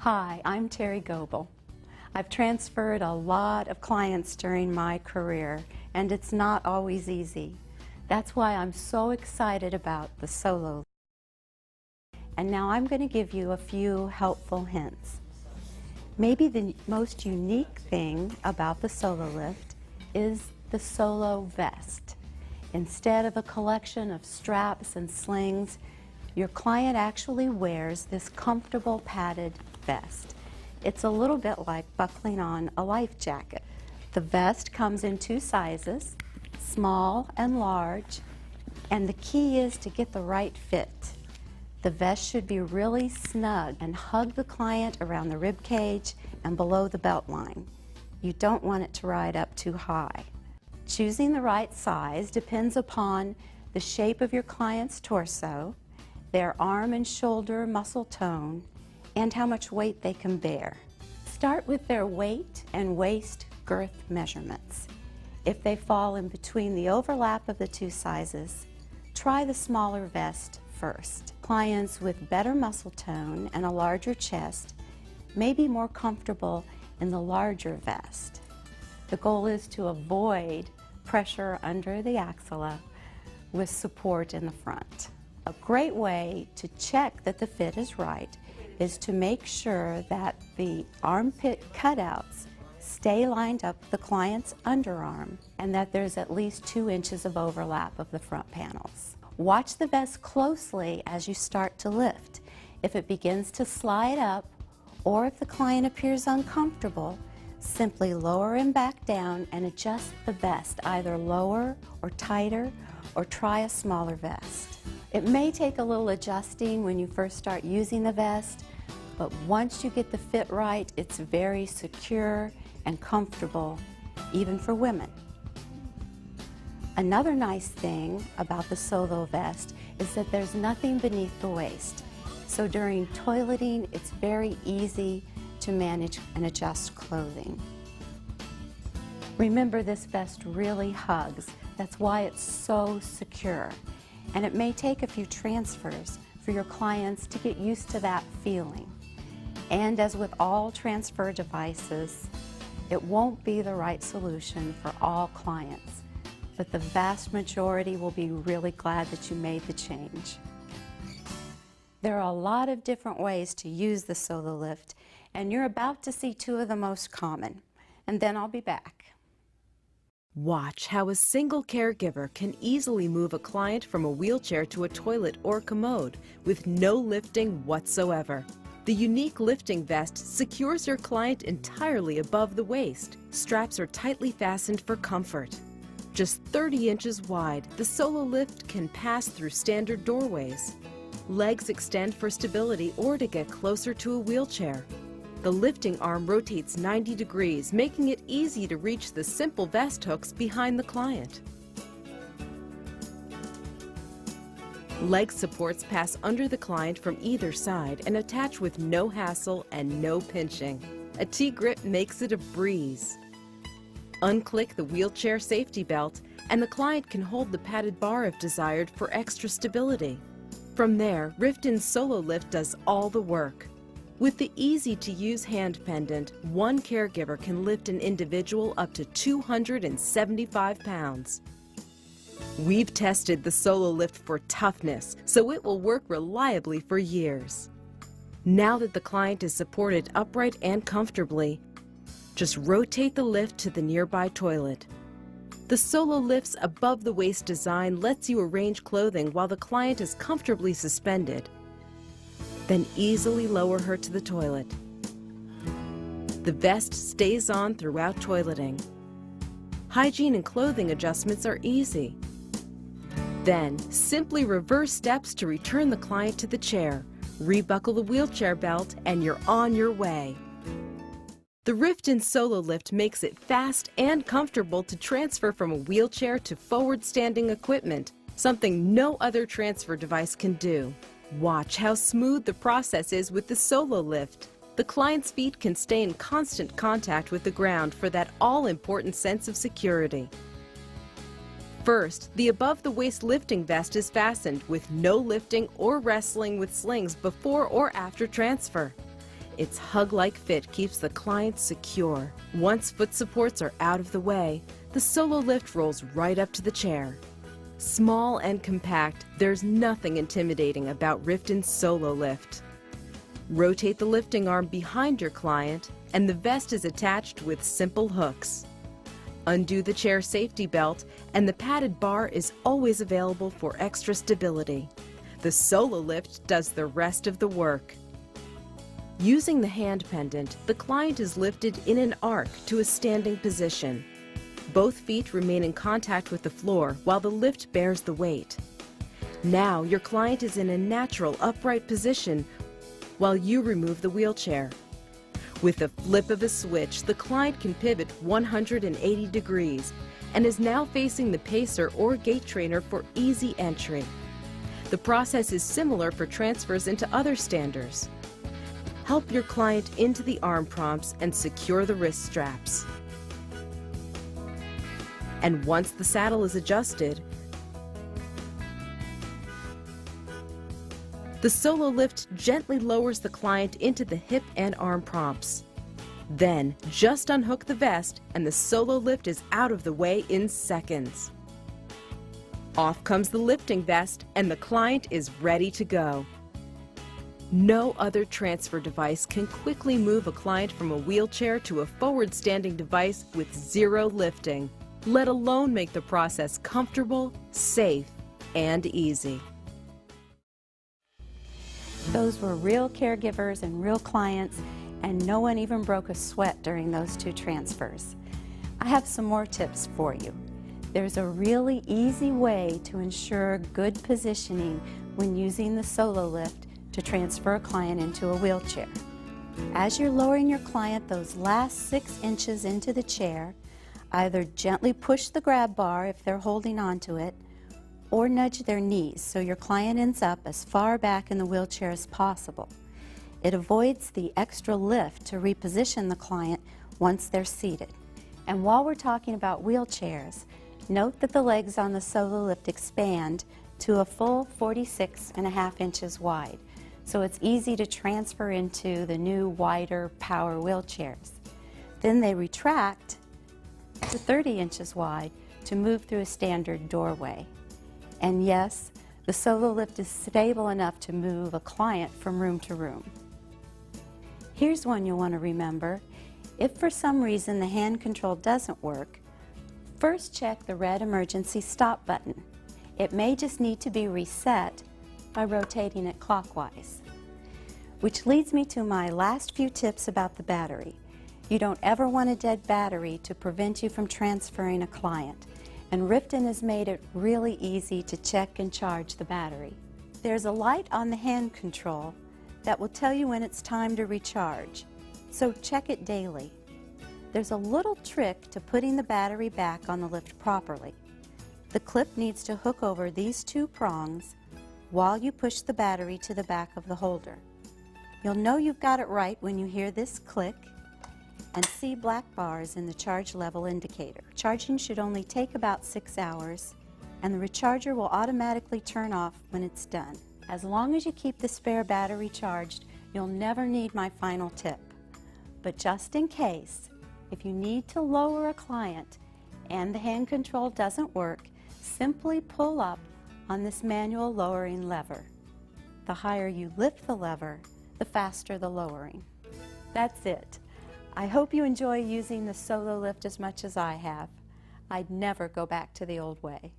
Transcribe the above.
Hi, I'm Terry Goebel. I've transferred a lot of clients during my career, and it's not always easy. That's why I'm so excited about the SoloLift. And now I'm going to give you a few helpful hints. Maybe the most unique thing about the SoloLift is the Solo Vest. Instead of a collection of straps and slings, your client actually wears this comfortable padded vest. It's a little bit like buckling on a life jacket. The vest comes in two sizes, small and large, and the key is to get the right fit. The vest should be really snug and hug the client around the rib cage and below the belt line. You don't want it to ride up too high. Choosing the right size depends upon the shape of your client's torso, their arm and shoulder muscle tone, and how much weight they can bear. Start with their weight and waist girth measurements. If they fall in between the overlap of the two sizes, try the smaller vest first. Clients with better muscle tone and a larger chest may be more comfortable in the larger vest. The goal is to avoid pressure under the axilla with support in the front. A great way to check that the fit is right is to make sure that the armpit cutouts stay lined up with the client's underarm and that there's at least 2 inches of overlap of the front panels. Watch the vest closely as you start to lift. If it begins to slide up or if the client appears uncomfortable, simply lower him back down and adjust the vest, either lower or tighter, or try a smaller vest. It may take a little adjusting when you first start using the vest, but once you get the fit right, it's very secure and comfortable, even for women. Another nice thing about the Solo vest is that there's nothing beneath the waist. So during toileting, it's very easy to manage and adjust clothing. Remember, this vest really hugs. That's why it's so secure. And it may take a few transfers for your clients to get used to that feeling. And as with all transfer devices, it won't be the right solution for all clients, but the vast majority will be really glad that you made the change. There are a lot of different ways to use the SoloLift, and you're about to see 2 of the most common, and then I'll be back. Watch how a single caregiver can easily move a client from a wheelchair to a toilet or commode with no lifting whatsoever. The unique lifting vest secures your client entirely above the waist. Straps are tightly fastened for comfort. Just 30 inches wide, the SoloLift can pass through standard doorways. Legs extend for stability or to get closer to a wheelchair. The lifting arm rotates 90 degrees, making it easy to reach the simple vest hooks behind the client. Leg supports pass under the client from either side and attach with no hassle and no pinching. A T-grip makes it a breeze. Unclick the wheelchair safety belt and the client can hold the padded bar if desired for extra stability. From there, Rifton SoloLift does all the work. With the easy-to-use hand pendant, one caregiver can lift an individual up to 275 pounds. We've tested the SoloLift for toughness, so it will work reliably for years. Now that the client is supported upright and comfortably, just rotate the lift to the nearby toilet. The SoloLift's above-the-waist design lets you arrange clothing while the client is comfortably suspended. Then easily lower her to the toilet. The vest stays on throughout toileting. Hygiene and clothing adjustments are easy. Then, simply reverse steps to return the client to the chair, rebuckle the wheelchair belt, and you're on your way. The Rifton SoloLift makes it fast and comfortable to transfer from a wheelchair to forward-standing equipment, something no other transfer device can do. Watch how smooth the process is with the SoloLift. The client's feet can stay in constant contact with the ground for that all-important sense of security. First, the above-the-waist lifting vest is fastened with no lifting or wrestling with slings before or after transfer. Its hug-like fit keeps the client secure. Once foot supports are out of the way, the SoloLift rolls right up to the chair. Small and compact, there's nothing intimidating about Rifton SoloLift. Rotate the lifting arm behind your client, and the vest is attached with simple hooks. Undo the chair safety belt, and the padded bar is always available for extra stability. The SoloLift does the rest of the work. Using the hand pendant, the client is lifted in an arc to a standing position. Both feet remain in contact with the floor while the lift bears the weight. Now your client is in a natural upright position while you remove the wheelchair. With the flip of a switch, the client can pivot 180 degrees and is now facing the pacer or gait trainer for easy entry. The process is similar for transfers into other standers. Help your client into the arm prompts and secure the wrist straps. And once the saddle is adjusted, the SoloLift gently lowers the client into the hip and arm prompts. Then, just unhook the vest and the SoloLift is out of the way in seconds. Off comes the lifting vest and the client is ready to go. No other transfer device can quickly move a client from a wheelchair to a forward-standing device with zero lifting, let alone make the process comfortable, safe, and easy. Those were real caregivers and real clients, and no one even broke a sweat during those 2 transfers. I have some more tips for you. There's a really easy way to ensure good positioning when using the SoloLift to transfer a client into a wheelchair. As you're lowering your client those last 6 inches into the chair, either gently push the grab bar if they're holding onto it, or nudge their knees so your client ends up as far back in the wheelchair as possible. It avoids the extra lift to reposition the client once they're seated. And while we're talking about wheelchairs, note that the legs on the SoloLift expand to a full 46.5 inches wide, so it's easy to transfer into the new wider power wheelchairs. Then they retract to 30 inches wide to move through a standard doorway. And yes, the SoloLift is stable enough to move a client from room to room. Here's one you'll want to remember. If for some reason the hand control doesn't work, first check the red emergency stop button. It may just need to be reset by rotating it clockwise. Which leads me to my last few tips about the battery. You don't ever want a dead battery to prevent you from transferring a client. And Rifton has made it really easy to check and charge the battery. There's a light on the hand control that will tell you when it's time to recharge, so check it daily. There's a little trick to putting the battery back on the lift properly. The clip needs to hook over these 2 prongs while you push the battery to the back of the holder. You'll know you've got it right when you hear this click and see black bars in the charge level indicator. Charging should only take about 6 hours, and the recharger will automatically turn off when it's done. As long as you keep the spare battery charged, you'll never need my final tip. But just in case, if you need to lower a client and the hand control doesn't work, simply pull up on this manual lowering lever. The higher you lift the lever, the faster the lowering. That's it. I hope you enjoy using the SoloLift as much as I have. I'd never go back to the old way.